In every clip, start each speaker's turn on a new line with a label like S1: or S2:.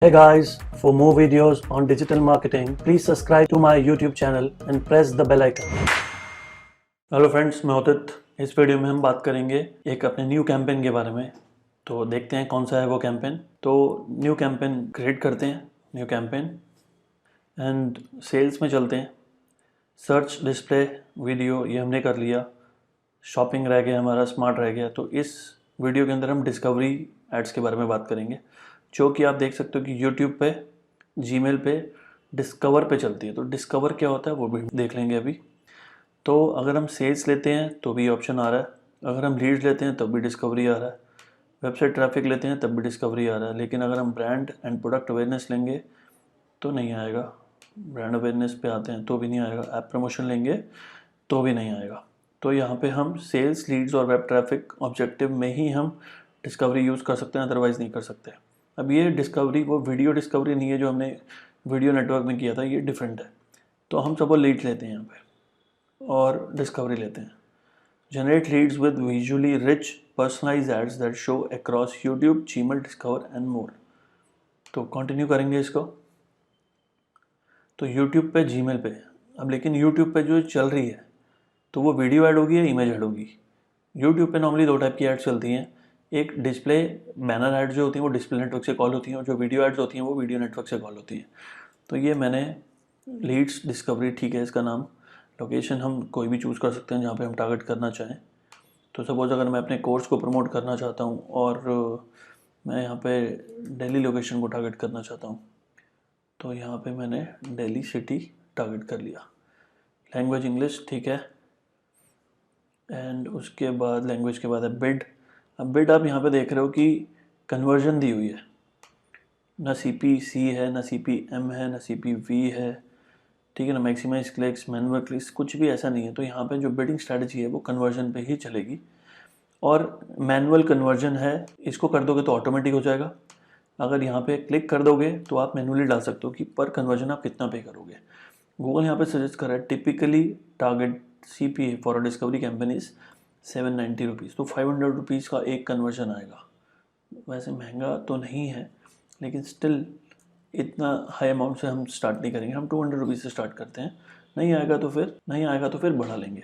S1: Hey guys, for more videos on digital marketing, please subscribe to my YouTube channel and press the bell icon. Hello friends, मैं उदित। इस video में हम बात करेंगे एक अपने न्यू कैंपेन के बारे में। तो देखते हैं कौन सा है वो कैंपेन। तो न्यू कैंपेन क्रिएट करते हैं, न्यू कैंपेन एंड सेल्स में चलते हैं। सर्च, डिस्प्ले, वीडियो ये हमने कर लिया। शॉपिंग रह गया हमारा, स्मार्ट रह गया। तो इस वीडियो के अंदर हम डिस्कवरी एड्स के बारे में बात करेंगे, जो कि आप देख सकते हो कि यूट्यूब पे, जीमेल पे, डिस्कवर पे चलती है। तो डिस्कवर क्या होता है वो भी देख लेंगे अभी। तो अगर हम सेल्स लेते हैं तो भी ऑप्शन आ रहा है, अगर हम लीड्स लेते हैं तब भी डिस्कवरी आ रहा है, वेबसाइट ट्रैफिक लेते हैं तब भी डिस्कवरी आ रहा है। लेकिन अगर हम ब्रांड एंड प्रोडक्ट अवेयरनेस लेंगे तो नहीं आएगा। ब्रांड अवेयरनेस पे आते हैं तो भी नहीं आएगा। ऐप प्रमोशन लेंगे तो भी नहीं आएगा। तो यहाँ पे हम सेल्स, लीड्स और वेब ट्रैफिक ऑब्जेक्टिव में ही हम डिस्कवरी यूज़ कर सकते हैं, अदरवाइज़ नहीं कर सकते। अब ये डिस्कवरी वो वीडियो डिस्कवरी नहीं है जो हमने वीडियो नेटवर्क में किया था, ये डिफरेंट है। तो हम सपोज लीड्स लेते हैं यहाँ पे और डिस्कवरी लेते हैं। Generate leads with visually rich personalized ads that show across YouTube, Gmail, discover and more. तो कंटिन्यू करेंगे इसको। तो यूट्यूब पे, जीमेल पे, अब लेकिन यूट्यूब पे जो चल रही है तो वो वीडियो ऐड होगी या इमेज ऐड होगी। यूट्यूब पे नॉर्मली दो टाइप की ऐड चलती हैं। एक डिस्प्ले बैनर ऐड जो होती हैं वो डिस्प्ले नेटवर्क से कॉल होती हैं, और जो वीडियो ऐड्स होती हैं वो वीडियो नेटवर्क से कॉल होती हैं। तो ये मैंने लीड्स डिस्कवरी, ठीक है इसका नाम। लोकेशन हम कोई भी चूज़ कर सकते हैं जहाँ पे हम टारगेट करना चाहें। तो सपोज़ अगर मैं अपने कोर्स को प्रमोट करना चाहता हूँ और मैं यहाँ पे दिल्ली लोकेशन को टारगेट करना चाहता हूँ, तो यहाँ पे मैंने दिल्ली सिटी टारगेट कर लिया। लैंग्वेज इंग्लिश, ठीक है। एंड उसके बाद लैंग्वेज के बाद है बिड। अब बिड आप यहाँ पे देख रहे हो कि कन्वर्जन दी हुई है, ना CPC है, ना CPM है, ना CPV है, ठीक है ना। मैक्सिमाइज क्लिक्स, मैनुअल क्लिक्स, कुछ भी ऐसा नहीं है। तो यहाँ पे जो बिडिंग स्ट्रैटेजी है वो कन्वर्जन पे ही चलेगी। और मैनुअल कन्वर्जन है, इसको कर दोगे तो ऑटोमेटिक हो जाएगा। अगर यहाँ पे क्लिक कर दोगे तो आप मैनुअली डाल सकते हो कि पर कन्वर्जन आप कितना पे करोगे। गूगल यहाँ पे सजेस्ट कर रहा है typically target CPA for a discovery campaign is 790 rupees. तो 500 रुपीज़ का एक कन्वर्जन आएगा। वैसे महंगा तो नहीं है, लेकिन स्टिल इतना हाई अमाउंट से हम स्टार्ट नहीं करेंगे। हम 200 रुपीज़ से स्टार्ट करते हैं। नहीं आएगा तो फिर बढ़ा लेंगे।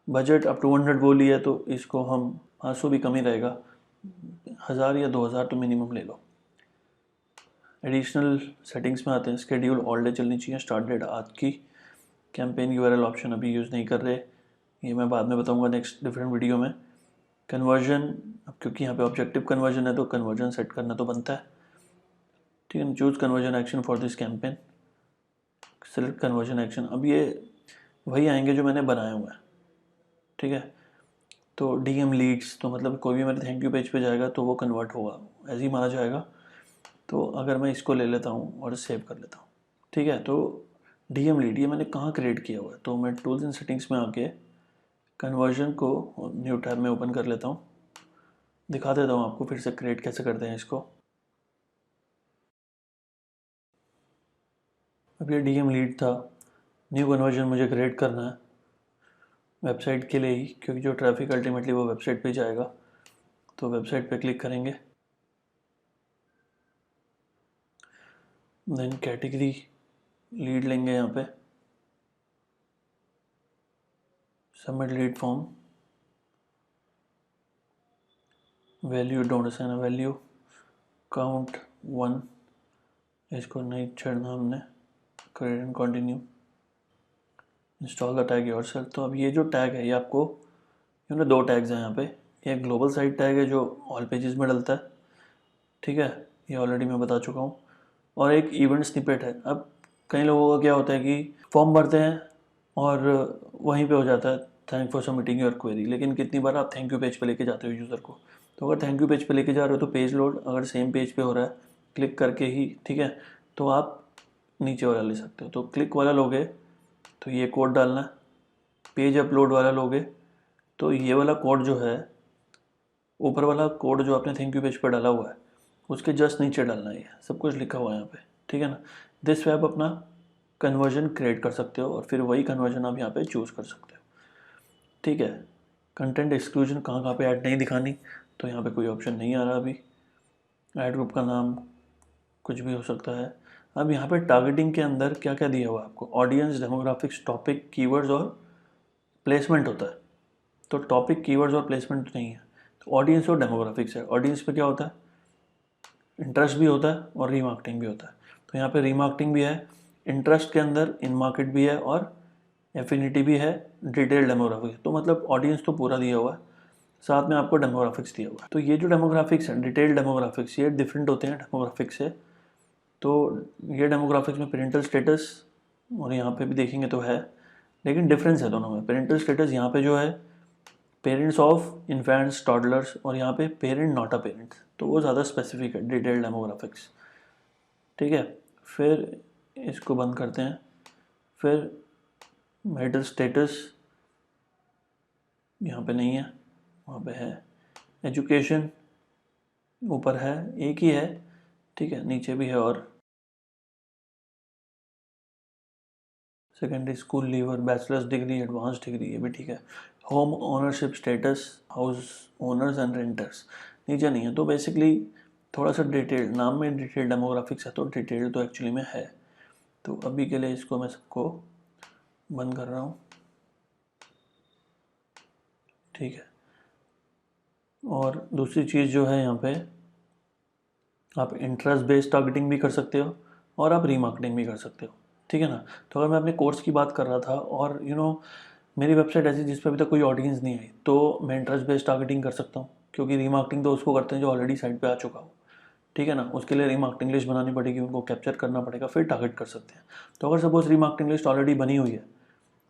S1: बजट अब 200 बोली है तो इसको हम 500 भी कम ही रहेगा, 1000 या 2000 तो मिनिमम ले लो। एडिशनल सेटिंग्स में आते हैं। स्केड्यूल ऑल डे चलनी चाहिए, स्टार्ट डेट आज की। कैंपेन URL ऑप्शन अभी यूज़ नहीं कर रहे, ये मैं बाद में बताऊंगा नेक्स्ट डिफरेंट वीडियो में। कन्वर्जन, अब क्योंकि यहाँ पे ऑब्जेक्टिव कन्वर्जन है तो कन्वर्जन सेट करना तो बनता है, ठीक है। Choose conversion action for this campaign, select conversion action. अब ये वही आएंगे जो मैंने बनाए हुए हैं, ठीक है। तो DM लीड्स, तो मतलब कोई भी मेरे थैंक यू पेज पे जाएगा तो वो कन्वर्ट होगा, ऐसे ही माना जाएगा। तो अगर मैं इसको ले लेता हूँ और सेव कर लेता हूँ, ठीक है। तो DM लीड ये मैंने कहाँ क्रिएट किया हुआ है, तो मैं टूल्स एंड सेटिंग्स में आके कन्वर्जन को न्यू टैब में ओपन कर लेता हूँ। दिखा देता हूँ आपको फिर से क्रिएट कैसे करते हैं इसको। अब ये DM लीड था, न्यू कन्वर्जन मुझे क्रिएट करना है वेबसाइट के लिए ही, क्योंकि जो ट्रैफिक अल्टीमेटली वो वेबसाइट पे जाएगा। तो वेबसाइट पे क्लिक करेंगे, देन कैटेगरी लीड लेंगे यहाँ पे, submit lead form, value don't assign value, count 1, इसको नहीं छेड़ना हमने, create and continue, install the tag yourself. तो अब ये जो टैग है ये आपको, दो टैग्स हैं यहाँ पे। एक ग्लोबल साइट टैग है जो ऑल पेजेस में डलता है, ठीक है, ये ऑलरेडी मैं बता चुका हूँ। और एक इवेंट स्निपेट है। अब कई लोगों का क्या होता है कि फॉर्म भरते हैं और वहीं पे हो जाता है thank for submitting your query, लेकिन कितनी बार आप थैंक यू पेज पे लेके जाते हो यूज़र को। तो अगर थैंक यू पेज पे लेके जा रहे हो तो पेज लोड अगर सेम पेज पे हो रहा है क्लिक करके ही, ठीक है, तो आप नीचे वाला ले सकते हो। तो क्लिक वाला लोगे तो ये कोड डालना है। पेज अपलोड वाला लोगे तो ये वाला कोड जो है, ऊपर वाला कोड जो आपने थैंक यू पेज पर डाला हुआ है उसके जस्ट नीचे डालना है। सब कुछ लिखा हुआ है यहाँ पे, ठीक है ना। दिस वे आप अपना कन्वर्जन क्रिएट कर सकते हो और फिर वही कन्वर्जन आप यहाँ पे चूज़ कर सकते हो, ठीक है। कंटेंट एक्सक्लूजन कहाँ कहाँ पे ऐड नहीं दिखानी, तो यहाँ पे कोई ऑप्शन नहीं आ रहा अभी। ऐड ग्रुप का नाम कुछ भी हो सकता है। अब यहाँ पे टारगेटिंग के अंदर क्या क्या दिया हुआ है आपको, ऑडियंस, डेमोग्राफिक्स, टॉपिक, कीवर्ड्स और प्लेसमेंट होता है। तो टॉपिक, कीवर्ड्स और प्लेसमेंट नहीं है, तो ऑडियंस और डेमोग्राफिक्स है। ऑडियंस पे क्या होता है, इंटरेस्ट भी होता है और रीमार्केटिंग भी होता है। तो यहाँ पे रीमार्केटिंग भी है, इंटरेस्ट के अंदर इन मार्केट भी है और एफिनिटी भी है, डिटेल डेमोग्राफिक्स। तो मतलब ऑडियंस तो पूरा दिया हुआ है, साथ में आपको डेमोग्राफिक्स दिया हुआ है। तो ये जो डेमोग्राफिक्स है, डिटेल डेमोग्राफिक्स, ये डिफरेंट होते हैं डेमोग्राफिक्स से। तो ये डेमोग्राफिक्स में पेरेंटल स्टेटस, और यहाँ पे भी देखेंगे तो है, लेकिन डिफरेंस है दोनों में। पेरेंटल स्टेटस यहाँ पे जो है पेरेंट्स ऑफ इन्फेंट्स, टॉडलर्स, और यहाँ पे पेरेंट नॉट अ पेरेंट, तो वो ज़्यादा स्पेसिफिक है, डिटेल डेमोग्राफिक्स। ठीक है, फिर इसको बंद करते हैं। फिर मेरिटल स्टेटस यहाँ पे नहीं है, वहाँ पे है। एजुकेशन ऊपर है, एक ही है, ठीक है, नीचे भी है। और secondary school leaver, bachelors degree, advanced degree, ये भी ठीक है। Home ownership status, house owners and renters, नीचे नहीं है। तो बेसिकली थोड़ा सा डिटेल, नाम में डिटेल डेमोग्राफिक्स है, तो डिटेल तो एक्चुअली में है। तो अभी के लिए इसको मैं सबको बंद कर रहा हूँ, ठीक है। और दूसरी चीज़ जो है यहाँ पे, आप इंटरेस्ट बेस्ड टारगेटिंग भी कर सकते हो और आप रीमार्केटिंग भी कर सकते हो, ठीक है ना। तो अगर मैं अपने कोर्स की बात कर रहा था और मेरी वेबसाइट ऐसी जिस पर अभी तक कोई ऑडियंस नहीं आई, तो मैं इंटरेस्ट बेस्ड टारगेटिंग कर सकता हूँ, क्योंकि रीमार्केटिंग तो उसको करते हैं जो ऑलरेडी साइट पे आ चुका हो, ठीक है ना। उसके लिए रीमार्केटिंग लिस्ट बनानी पड़ेगी, उनको कैप्चर करना पड़ेगा, फिर टारगेट कर सकते हैं। तो अगर सपोज रीमार्केटिंग लिस्ट ऑलरेडी बनी हुई है,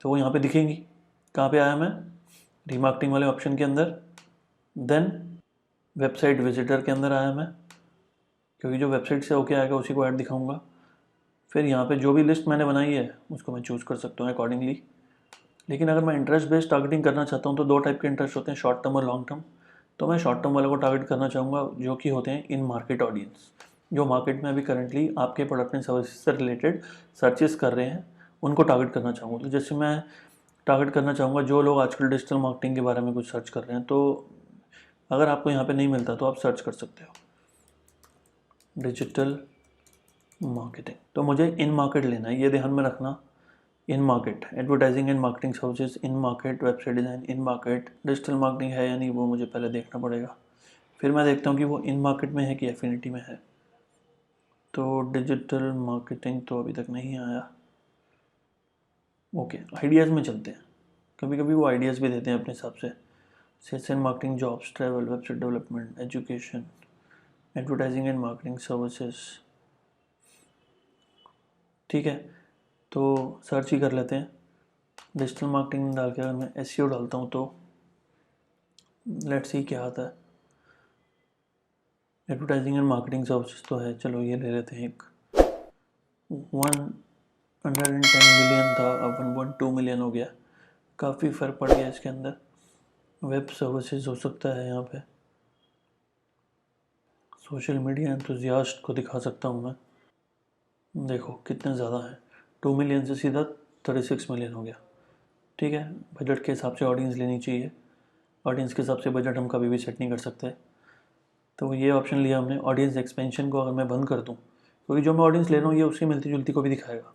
S1: तो वो यहाँ पे दिखेंगी। कहाँ पे आया मैं, रीमार्केटिंग वाले ऑप्शन के अंदर, देन वेबसाइट विजिटर के अंदर आया मैं, क्योंकि जो वेबसाइट से होके आएगा उसी को ऐड दिखाऊंगा। फिर यहाँ पे जो भी लिस्ट मैंने बनाई है उसको मैं चूज़ कर सकता हूँ अकॉर्डिंगली। लेकिन अगर मैं इंटरेस्ट बेस्ड टारगेटिंग करना चाहता हूँ, तो दो टाइप के इंटरेस्ट होते हैं, शॉर्ट टर्म और लॉन्ग टर्म। तो मैं शॉर्ट टर्म वाले को टारगेट करना चाहूँगा, जो कि होते हैं इन मार्केट ऑडियंस, जो मार्केट में अभी करंटली आपके प्रोडक्ट एंड सर्विस से रिलेटेड सर्चेस कर रहे हैं, उनको टारगेट करना चाहूँगा। तो जैसे मैं टारगेट करना चाहूँगा जो लोग आजकल डिजिटल मार्केटिंग के बारे में कुछ सर्च कर रहे हैं। तो अगर आपको यहाँ पे नहीं मिलता तो आप सर्च कर सकते हो डिजिटल मार्केटिंग। तो मुझे इन मार्केट लेना है, ये ध्यान में रखना। इन market, advertising and marketing services, in market, website design, in market, digital marketing है या नहीं वो मुझे पहले देखना पड़ेगा। फिर मैं देखता हूँ कि वो इन मार्केट में है कि एफिनिटी में है। तो डिजिटल मार्केटिंग तो अभी तक नहीं आया। ओके, आइडियाज़ में चलते हैं। कभी कभी वो आइडियाज़ भी देते हैं अपने हिसाब से। Sales and marketing, jobs, travel, website development, education, advertising and marketing services, ठीक है। तो सर्च ही कर लेते हैं डिजिटल मार्केटिंग डाल के। अगर मैं एसईओ डालता हूँ तो लेट्स सी क्या आता है। एडवर्टाइजिंग एंड मार्केटिंग सर्विसेज तो है, चलो ये ले लेते हैं। एक 110 मिलियन था, अब 1.2 मिलियन हो गया, काफ़ी फ़र्क पड़ गया इसके अंदर। वेब सर्विसेज हो सकता है यहाँ पे, सोशल मीडिया एंथुजियास्ट को दिखा सकता हूँ मैं। देखो कितने ज़्यादा हैं, 2 मिलियन से सीधा 36 मिलियन हो गया, ठीक है। बजट के हिसाब से ऑडियंस लेनी चाहिए, ऑडियंस के हिसाब से बजट हम कभी भी सेट नहीं कर सकते। तो ये ऑप्शन लिया हमने। ऑडियंस एक्सपेंशन को अगर मैं बंद कर दूँ, क्योंकि जो मैं ऑडियंस ले रहा हूँ ये उसकी मिलती जुलती को भी दिखाएगा।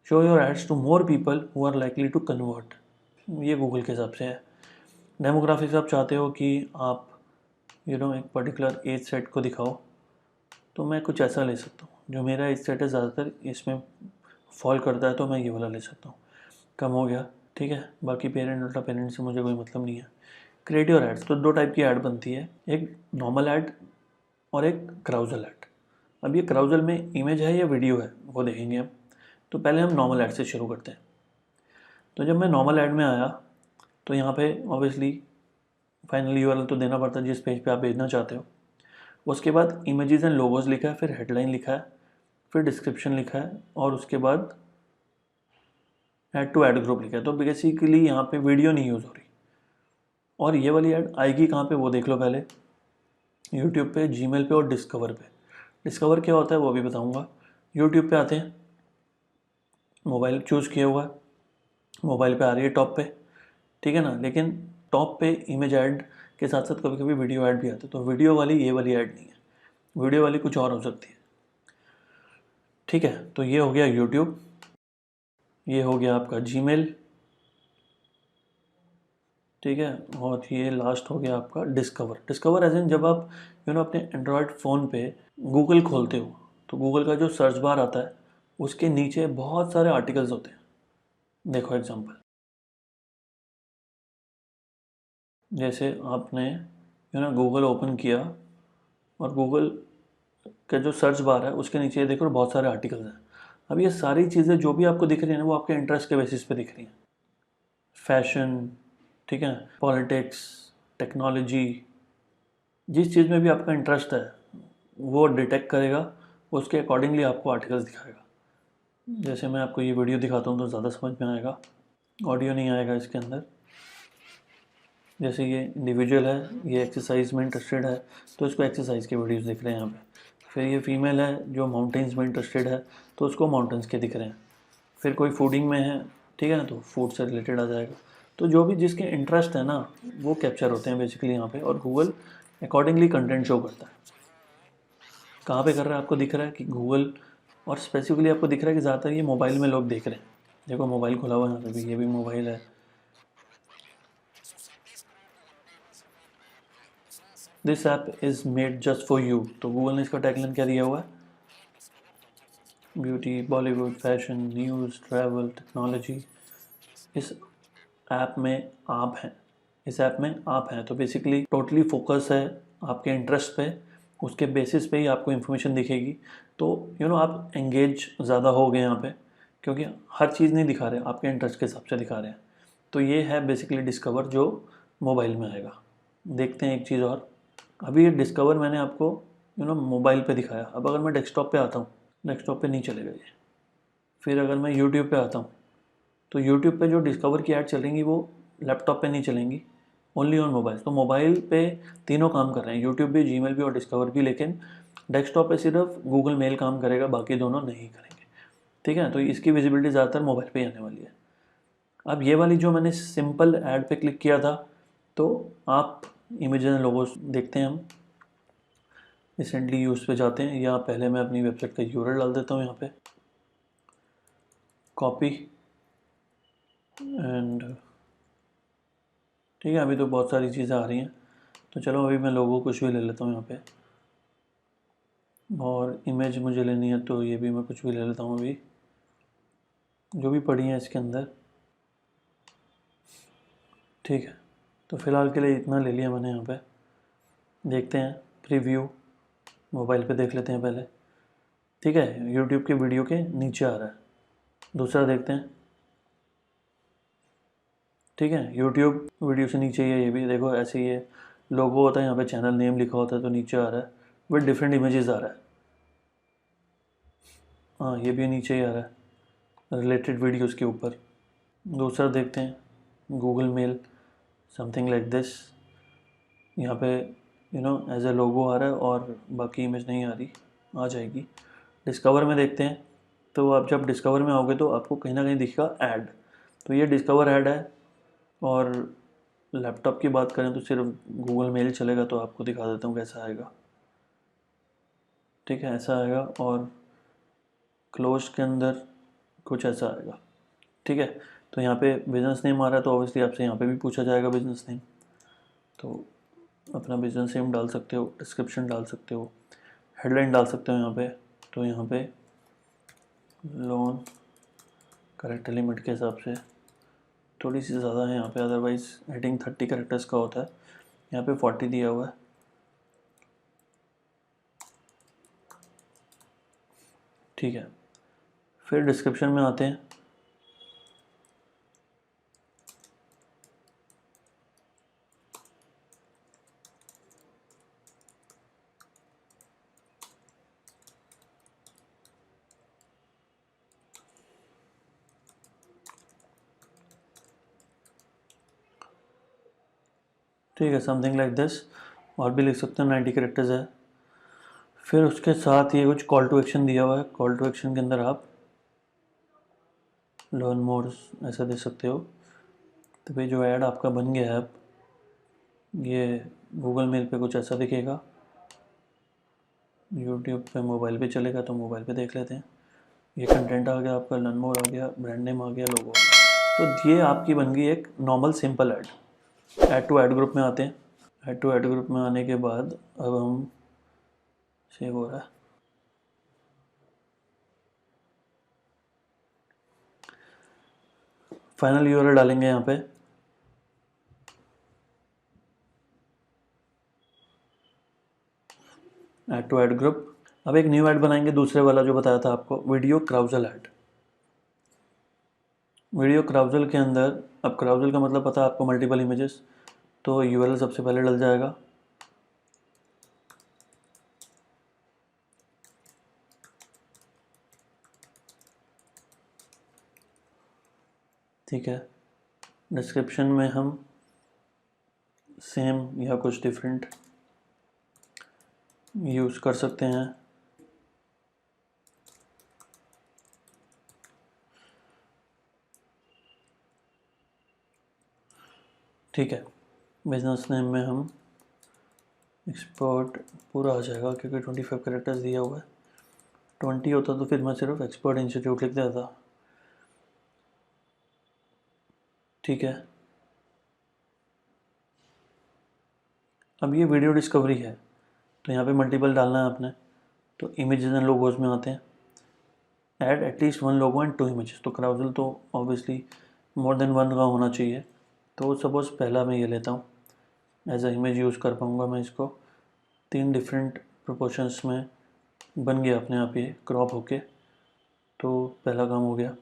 S1: Show your ads to more people who are likely to convert, ये गूगल के हिसाब से है। डेमोग्राफिक्स आप चाहते हो कि आप एक पर्टिकुलर एज सेट को दिखाओ, तो मैं कुछ ऐसा ले सकता हूँ। जो मेरा एज सेट है ज़्यादातर इसमें फॉल करता है, तो मैं ये वाला ले सकता हूँ। कम हो गया, ठीक है। बाकी पेरेंट उल्टा पेरेंट से मुझे कोई मतलब नहीं है। क्रिएट योर एड्स, तो दो टाइप की ऐड बनती है, एक नॉर्मल ऐड और एक क्राउजल ऐड। अब ये क्राउजल में इमेज है या वीडियो है वो देखेंगे हम। तो पहले हम नॉर्मल ऐड से शुरू करते हैं। तो जब मैं नॉर्मल ऐड में आया, तो यहाँ पे ऑब्वियसली फाइनल यूआरएल तो देना पड़ता है जिस पेज पे आप भेजना चाहते हो। उसके बाद इमेजेस एंड लोगोज लिखा है, फिर हेडलाइन लिखा है, फिर डिस्क्रिप्शन लिखा है, और उसके बाद ऐड टू ऐड ग्रुप लिखा है। तो बेसिकली यहाँ पे वीडियो नहीं यूज़ हो रही। और ये वाली ऐड आएगी कहाँ पे वो देख लो पहले, यूट्यूब पे, जीमेल पे और डिस्कवर पे। डिस्कवर क्या होता है वो भी बताऊँगा। यूट्यूब पे आते हैं, मोबाइल चूज़ किया हुआ है, मोबाइल पे आ रही है टॉप पे, ठीक है ना। लेकिन टॉप पे इमेज ऐड के साथ साथ कभी कभी वीडियो ऐड भी आती है। तो वीडियो वाली ये वाली ऐड नहीं है, वीडियो वाली कुछ और हो सकती है, ठीक है, तो ये हो गया यूट्यूब, ये हो गया आपका जीमेल, ठीक है, और ये लास्ट हो गया आपका डिस्कवर। डिस्कवर एज इन जब आप अपने एंड्रॉयड फ़ोन पे गूगल खोलते हो तो गूगल का जो सर्च बार आता है उसके नीचे बहुत सारे आर्टिकल्स होते हैं। देखो एग्जांपल, जैसे आपने गूगल ओपन किया और गूगल का जो सर्च बार है उसके नीचे देखो बहुत सारे आर्टिकल्स हैं। अब ये सारी चीज़ें जो भी आपको दिख रही हैं ना वो आपके इंटरेस्ट के बेसिस पे दिख रही हैं। फैशन, ठीक है, पॉलिटिक्स, टेक्नोलॉजी, जिस चीज़ में भी आपका इंटरेस्ट है वो डिटेक्ट करेगा, उसके अकॉर्डिंगली आपको आर्टिकल्स दिखाएगा। जैसे मैं आपको ये वीडियो दिखाता हूँ तो ज़्यादा समझ में आएगा, ऑडियो नहीं आएगा इसके अंदर। जैसे ये इंडिविजुअल है, ये एक्सरसाइज में इंटरेस्टेड है तो इसको एक्सरसाइज के वीडियोस दिख रहे हैं यहाँ पे। फिर ये फीमेल है जो माउंटेन्स में इंटरेस्टेड है तो उसको माउंटेन्स के दिख रहे हैं। फिर कोई फूडिंग में है, ठीक है ना, तो फूड से रिलेटेड आ जाएगा। तो जो भी जिसके इंटरेस्ट है ना वो कैप्चर होते हैं बेसिकली यहाँ पे, और गूगल अकॉर्डिंगली कंटेंट शो करता है। कहाँ पे कर रहा है आपको दिख रहा है कि गूगल, और स्पेसिफिकली आपको दिख रहा है कि ज़्यादातर ये मोबाइल में लोग देख रहे हैं। देखो मोबाइल खुला हुआ है यहाँ पे भी, ये भी मोबाइल है। This app is made just for you, तो गूगल ने इसका टैगलाइन क्या दिया हुआ है? Beauty, Bollywood, fashion, news, travel, technology. इस ऐप में आप हैं, इस ऐप में आप हैं, तो बेसिकली टोटली फोकस है आपके इंटरेस्ट पे, उसके बेसिस पे ही आपको इन्फॉर्मेशन दिखेगी। तो आप एंगेज ज़्यादा हो गए यहाँ पे, क्योंकि हर चीज़ नहीं दिखा रहे, आपके इंटरेस्ट के हिसाब से दिखा रहे हैं। तो ये है बेसिकली डिस्कवर जो मोबाइल में आएगा। देखते हैं एक चीज़ और, अभी ये डिस्कवर मैंने आपको मोबाइल पे दिखाया। अब अगर मैं डेस्कटॉप पे आता हूँ, डेस्कटॉप पे नहीं चलेगा ये। फिर अगर मैं यूट्यूब पे आता हूँ तो यूट्यूब पे जो डिस्कवर की ऐड चलेंगी वो लैपटॉप पे नहीं चलेंगी, ओनली ऑन मोबाइल। तो मोबाइल पे तीनों काम कर रहे हैं, यूट्यूब भी, जीमेल भी और डिस्कवर भी, लेकिन डेस्कटॉप पे सिर्फ गूगल मेल काम करेगा, बाकी दोनों नहीं करेंगे। ठीक है, तो इसकी विजिबिलिटी ज़्यादातर मोबाइल पे ही आने वाली है। अब ये वाली जो मैंने सिंपल ऐड पे क्लिक किया था, तो आप इमेज एंड लोगोस देखते हैं हम रिसेंटली यूज़ पे जाते हैं, या पहले मैं अपनी वेबसाइट का यूआरएल डाल देता हूँ यहाँ पे, कॉपी एंड, ठीक है। अभी तो बहुत सारी चीज़ें आ रही हैं, तो चलो अभी मैं लोगों कुछ भी ले लेता हूँ यहाँ पे, और इमेज मुझे लेनी है तो ये भी मैं कुछ भी ले लेता हूँ अभी, जो भी पड़ी है इसके अंदर। ठीक है, तो फ़िलहाल के लिए इतना ले लिया मैंने यहाँ पे। देखते हैं प्रीव्यू, मोबाइल पे देख लेते हैं पहले। ठीक है, यूट्यूब के वीडियो के नीचे आ रहा है। दूसरा देखते हैं, ठीक है, यूट्यूब वीडियो से नीचे ही है, ये भी देखो ऐसे ही है। लोगो होता है यहाँ पे, चैनल नेम लिखा होता है तो नीचे आ रहा है, बट डिफरेंट इमेजेस आ रहा है। हाँ, ये भी नीचे ही आ रहा है रिलेटेड वीडियोस के ऊपर। दूसरा देखते हैं Google mail, something like this. यहाँ पे एज ए लोगो आ रहा है और बाकी इमेज नहीं आ रही, आ जाएगी। डिस्कवर में देखते हैं, तो आप जब डिस्कवर में आओगे तो आपको कहीं ना कहीं दिखेगा ऐड, तो ये डिस्कवर ऐड है। और लैपटॉप की बात करें तो सिर्फ गूगल मेल चलेगा, तो आपको दिखा देता हूँ कैसा आएगा। ठीक है, ऐसा आएगा, और क्लोज के अंदर कुछ ऐसा आएगा। ठीक है, तो यहाँ पे बिज़नेस नेम आ रहा है, तो ऑब्वियसली आपसे यहाँ पे भी पूछा जाएगा बिज़नेस नेम, तो अपना बिज़नेस नेम डाल सकते हो, डिस्क्रिप्शन डाल सकते हो, हेडलाइन डाल सकते हो यहाँ पे। तो यहाँ पे लोन करेक्टर लिमिट के हिसाब से थोड़ी सी ज़्यादा है यहाँ पे, अदरवाइज़ हेडिंग 30 करेक्टर्स का होता है, यहाँ पे 40 दिया हुआ है। ठीक है, फिर डिस्क्रिप्शन में आते हैं। ठीक है, समथिंग लाइक दिस, और भी लिख सकते हैं, 90 करेक्टर्स है। फिर उसके साथ ये कुछ कॉल टू एक्शन दिया हुआ है, कॉल टू एक्शन के अंदर आप लर्न मोर ऐसा दे सकते हो। तो भाई जो ऐड आपका बन गया है अब, ये गूगल मेल पे कुछ ऐसा दिखेगा, यूट्यूब पे मोबाइल पे चलेगा तो मोबाइल पे देख लेते हैं। ये कंटेंट आ गया आपका, लर्न मोर आ गया, ब्रांड नेम आ गया, लोगो। तो ये आपकी बन गई एक normal simple ad. Add to ad group में आते हैं। ऐड टू ऐड ग्रुप में आने के बाद अब हम सेव हो रहा है। फाइनल यूआरएल डालेंगे यहाँ पे। Add to ad group. अब एक न्यू ऐड बनाएंगे, दूसरे वाला जो बताया था आपको, video carousel add. Video carousel के अंदर, अब क्राउजल का मतलब पता है आपको, मल्टीपल इमेजेस। तो यूआरएल सबसे पहले डल जाएगा। ठीक है, डिस्क्रिप्शन में हम सेम या कुछ डिफरेंट यूज़ कर सकते हैं। ठीक है, बिजनेस नेम में हम एक्सपर्ट पूरा आ जाएगा क्योंकि 25 कैरेक्टर्स दिया हुआ है। 20 होता तो फिर मैं सिर्फ एक्सपर्ट इंस्टीट्यूट लिख देता। ठीक है, अब ये वीडियो डिस्कवरी है तो यहाँ पे मल्टीपल डालना है आपने। तो इमेजेस एंड लोगोज में आते हैं, add at least 1 logo and 2 images. तो क्राउजल तो ऑब्वियसली मोर देन 1 का होना चाहिए। तो सपोज़ पहला मैं ये लेता हूँ, एज अ इमेज यूज़ कर पाऊँगा मैं इसको। 3 डिफरेंट प्रोपोर्शंस में बन गया अपने आप ये क्रॉप होके। तो पहला काम हो गया।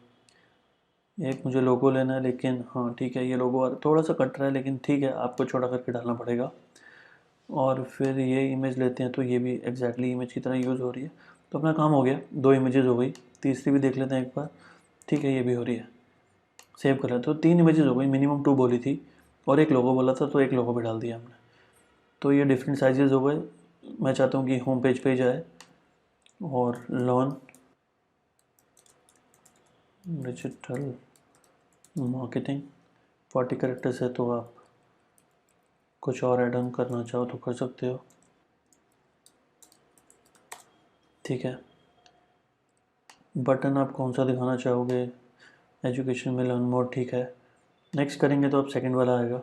S1: एक मुझे लोगो लेना है, लेकिन हाँ ठीक है, ये लोगो थोड़ा सा कट रहा है, लेकिन ठीक है, आपको छोटा करके डालना पड़ेगा। और फिर ये इमेज लेते हैं, तो ये भी एग्जैक्टली इमेज की तरह यूज़ हो रही है। तो अपना काम हो गया, 2 इमेजेस हो गई। तीसरी भी देख लेते हैं एक बार। ठीक है, ये भी हो रही है। सेव कर लेते, तो 3 इमेजेस हो गई। मिनिमम 2 बोली थी और एक लोगो बोला था, तो एक लोगो भी डाल दिया हमने। तो ये डिफरेंट साइजेस हो गए। मैं चाहता हूँ कि होम पेज पे जाए और लर्न डिजिटल मार्केटिंग 40 कैरेक्टर्स है, तो आप कुछ और ऐड ऑन करना चाहो तो कर सकते हो। ठीक है, बटन आप कौन सा दिखाना चाहोगे? एजुकेशन में लर्न मोर। ठीक है, नेक्स्ट करेंगे तो अब सेकंड वाला आएगा।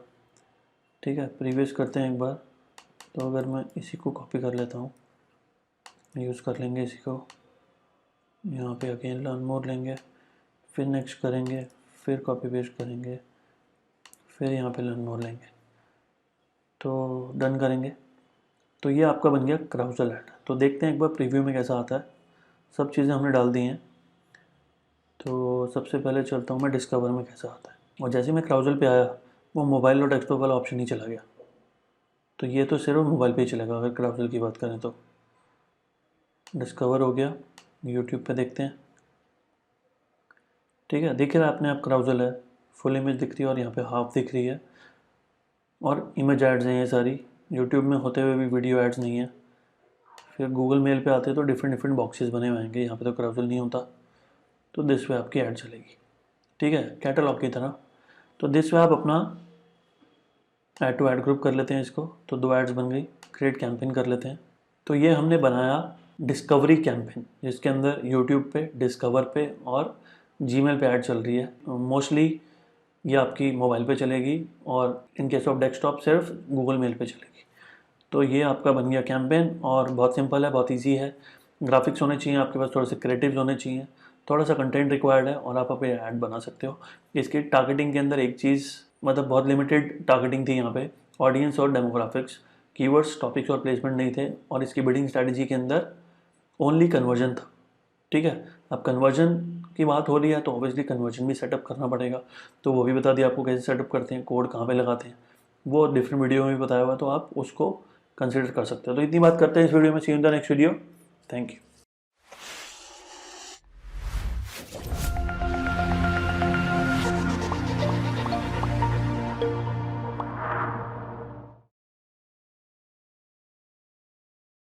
S1: ठीक है, प्रीवियस करते हैं एक बार। तो अगर मैं इसी को कॉपी कर लेता हूँ, यूज़ कर लेंगे इसी को। यहाँ पे अगेन लर्न मोर लेंगे, फिर नेक्स्ट करेंगे, फिर कॉपी पेस्ट करेंगे, फिर यहाँ पे लर्न मोर लेंगे, तो डन करेंगे। तो ये आपका बन गया क्राउजल ऐड। तो देखते हैं एक बार प्रीव्यू में कैसा आता है। सब चीज़ें हमने डाल दी हैं। तो सबसे पहले चलता हूँ मैं डिस्कवर में कैसा आता है। और जैसे मैं क्राउजल पे आया, वो मोबाइल और डेस्कटॉप वाला ऑप्शन ही चला गया। तो ये तो सिर्फ मोबाइल पे ही चलेगा अगर क्राउजल की बात करें तो। डिस्कवर हो गया, यूट्यूब पे देखते हैं। ठीक है, दिख रहा है अपने आप क्राउजल है, फुल इमेज दिख रही है और यहाँ पे हाफ दिख रही है। और इमेज एड्स हैं ये सारी, यूट्यूब में होते हुए भी वीडियो एड्स नहीं है। फिर गूगल मेल पे आते तो डिफरेंट डिफरेंट बॉक्सेस बने हुए हैं, यहाँ पे तो क्राउजल नहीं होता। तो दिस वे आपकी ऐड चलेगी। ठीक है, कैटलॉग की तरह। तो दिस वे आप अपना ऐड टू ऐड ग्रुप कर लेते हैं इसको। तो 2 एड्स बन गई। क्रिएट कैंपेन कर लेते हैं। तो ये हमने बनाया डिस्कवरी कैंपेन, जिसके अंदर यूट्यूब पे, डिस्कवर पे और जीमेल पे ऐड चल रही है। मोस्टली ये आपकी मोबाइल पे चलेगी और इन केस ऑफ डेस्कटॉप सिर्फ गूगल मेल पे चलेगी। तो ये आपका बन गया कैंपेन और बहुत सिंपल है, बहुत ईजी है। ग्राफिक्स होने चाहिए आपके पास, थोड़े से क्रिएटिव्स होने चाहिए, थोड़ा सा कंटेंट रिक्वायर्ड है और आप अपने ऐड बना सकते हो। इसकी टारगेटिंग के अंदर एक चीज़, मतलब बहुत लिमिटेड टारगेटिंग थी यहाँ पे, ऑडियंस और डेमोग्राफिक्स, कीवर्ड्स, टॉपिक्स और प्लेसमेंट नहीं थे। और इसकी बिडिंग स्ट्रैटेजी के अंदर ओनली कन्वर्जन था। ठीक है, अब कन्वर्जन की बात हो रही है तो ऑब्वियसली कन्वर्जन भी सेटअप करना पड़ेगा। तो वो भी बता दिया आपको कैसे सेटअप करते हैं, कोड कहाँ पे लगाते हैं, वो डिफरेंट वीडियो में भी बताया हुआ है, तो आप उसको कंसिडर कर सकते हो। तो इतनी बात करते हैं इस वीडियो में। See you in the next video. Thank you.